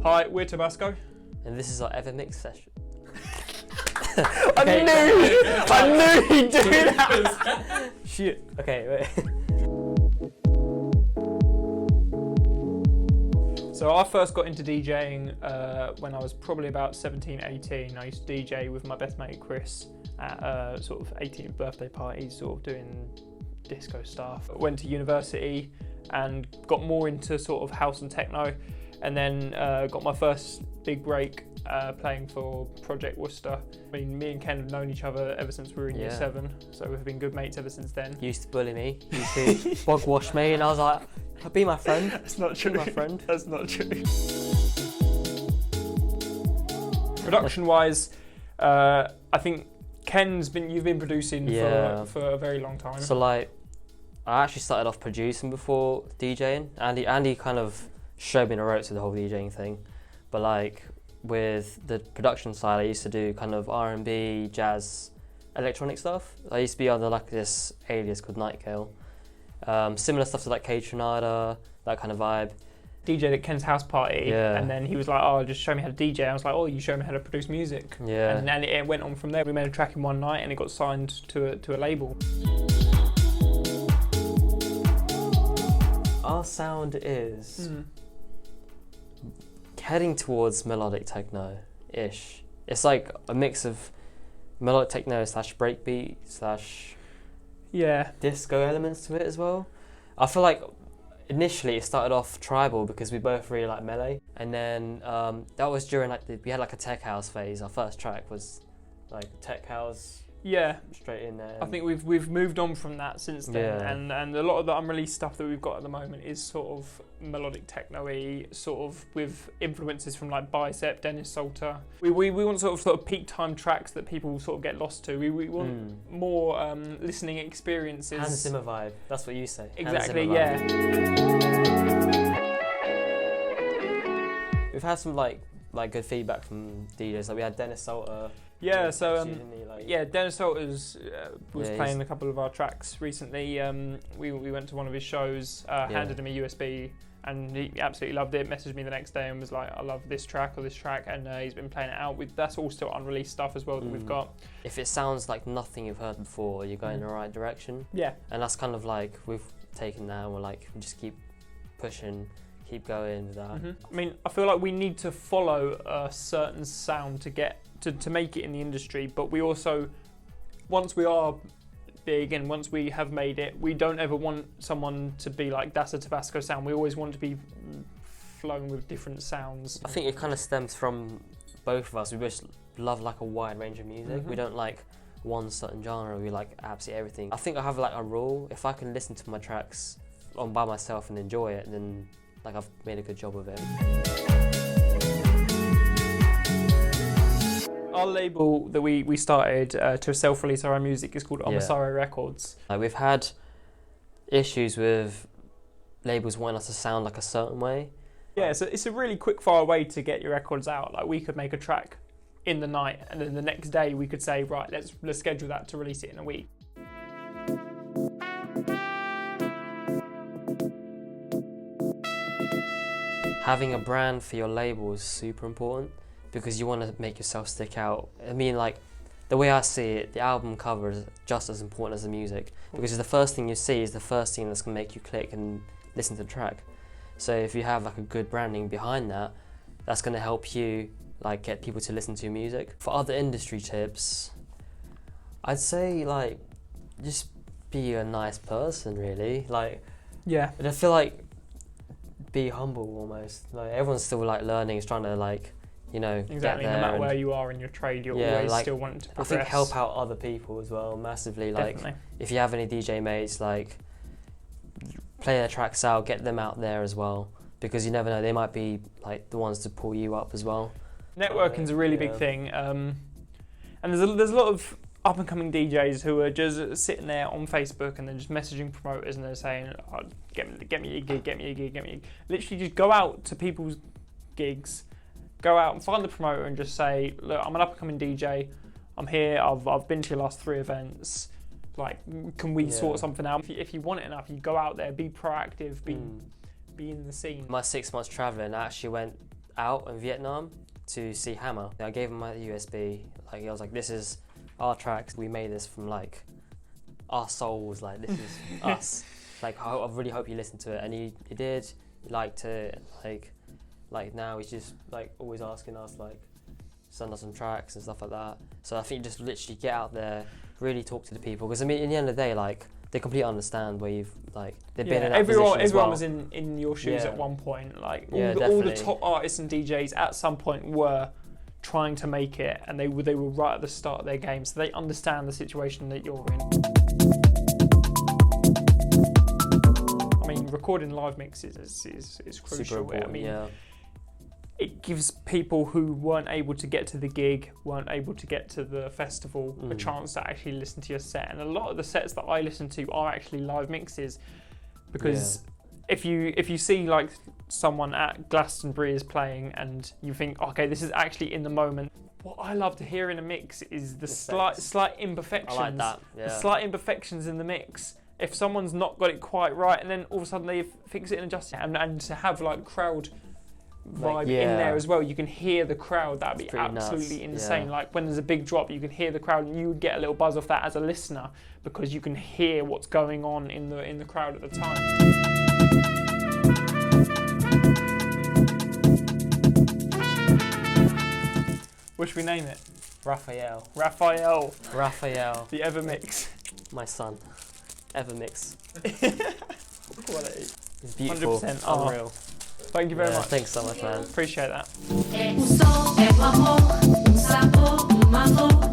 Hi, we're Tibasko. And this is our Evermix session. I knew he'd do that! Shit. Okay, wait. So I first got into DJing when I was probably about 17, 18. I used to DJ with my best mate Chris at sort of 18th birthday parties, sort of doing disco stuff. I went to university and got more into sort of house and techno, and then got my first big break playing for Project Worcester. I mean, me and Ken have known each other ever since we were in year 7, so we've been good mates ever since then. You used to bully me, used to bog wash me, and I was like, be my friend. That's not true. Be my friend. That's not true. Production-wise, I think you've been producing for a very long time. So like, I actually started off producing before DJing. Andy kind of showed me the ropes with the whole DJing thing, but like with the production side, I used to do kind of R&B, jazz, electronic stuff. I used to be under like this alias called Nightgale. Similar stuff to like K Tronada, that kind of vibe. DJed at Ken's house party, and then he was like, "Oh, just show me how to DJ." I was like, "Oh, you show me how to produce music." Yeah. And then it went on from there. We made a track in one night, and it got signed to a label. Our sound is heading towards melodic techno-ish. It's like a mix of melodic techno / breakbeat / disco elements to it as well. I feel like initially it started off tribal because we both really like melee, and then that was during like we had like a tech house phase. Our first track was like tech house. Yeah, straight in there. I think we've moved on from that since then, and a lot of the unreleased stuff that we've got at the moment is sort of melodic techno-y, sort of with influences from like Bicep, Dennis Salter. We want sort of peak time tracks that people sort of get lost to. We want more listening experiences. Hans Zimmer vibe. That's what you say. Exactly. Yeah. We've had some like good feedback from DJs. Like we had Dennis Salter. Yeah, so Dennis Salters was playing a couple of our tracks recently. We went to one of his shows, handed him a USB, and he absolutely loved it. Messaged me the next day and was like, "I love this track or this track," and he's been playing it out. That's all still unreleased stuff as well that we've got. If it sounds like nothing you've heard before, you're going in the right direction. Yeah, and that's kind of like we've taken that and we're like, we just keep pushing. Keep going with that. I mean, I feel like we need to follow a certain sound to get to make it in the industry, but we also, once we are big and once we have made it, we don't ever want someone to be like, that's a Tibasko sound. We always want to be flowing with different sounds. I think it kind of stems from both of us. We just love like a wide range of music. We don't like one certain genre. We like absolutely everything. I think I have like a rule. If I can listen to my tracks on by myself and enjoy it, then like I've made a good job of it. Our label that we started to self-release our own music is called Omasaro Records. We've had issues with labels wanting us to sound like a certain way. Yeah, so it's a really quick fire way to get your records out. Like we could make a track in the night, and then the next day we could say, right, let's schedule that to release it in a week. Having a brand for your label is super important because you want to make yourself stick out. I mean, like, the way I see it, the album cover is just as important as the music because the first thing you see is the first thing that's going to make you click and listen to the track. So if you have like a good branding behind that, that's going to help you like get people to listen to your music. For other industry tips, I'd say like just be a nice person, really. Like, yeah, and I feel like be humble almost. Like everyone's still like learning, is trying to like, you know, exactly. Get there. No matter where you are in your trade, you're always like, still wanting to progress. I think help out other people as well massively. Like if you have any DJ mates, like play their tracks out, get them out there as well, because you never know, they might be like the ones to pull you up as well. Networking's a really big thing, and there's a lot of up and coming DJs who are just sitting there on Facebook and then just messaging promoters and they're saying, oh, get me a gig, get me a gig, get me a gig. Literally just go out to people's gigs, go out and find the promoter and just say, look, I'm an up and coming DJ, I'm here, I've been to your last 3 events, like, can we sort something out? If you want it enough, you go out there, be proactive, be in the scene. My 6 months traveling, I actually went out in Vietnam to see Hammer. I gave him my USB. Like, I was like, this is our tracks. We made this from like our souls. Like, this is us. Like, I really hope you listen to it. And he did. He liked it. Like now he's just like always asking us like, send us some tracks and stuff like that. So I think just literally get out there, really talk to the people. Because I mean, in the end of the day, like, they completely understand where you've like they've been in that position as well. Everyone was in your shoes at one point. Like all the definitely. top artists and DJs at some point were trying to make it, and they were right at the start of their game, so they understand the situation that you're in. I mean, recording live mixes is crucial. Super important, I mean, it gives people who weren't able to get to the gig, weren't able to get to the festival, a chance to actually listen to your set. And a lot of the sets that I listen to are actually live mixes, because if you see like someone at Glastonbury is playing and you think, okay, this is actually in the moment. What I love to hear in a mix is the slight imperfections. I like that. Yeah. The slight imperfections in the mix. If someone's not got it quite right, and then all of a sudden they fix it and adjust it, and to have like crowd vibe in there as well, you can hear the crowd. That'd be absolutely insane. Like when there's a big drop, you can hear the crowd, and you would get a little buzz off that as a listener, because you can hear what's going on in the crowd at the time. What should we name it? Raphael. The Evermix. My son. Evermix. Quality. It's beautiful. 100%. Unreal. Thank you very much. Thanks so much, man. Appreciate that. O sol é o amor, sabor, amor.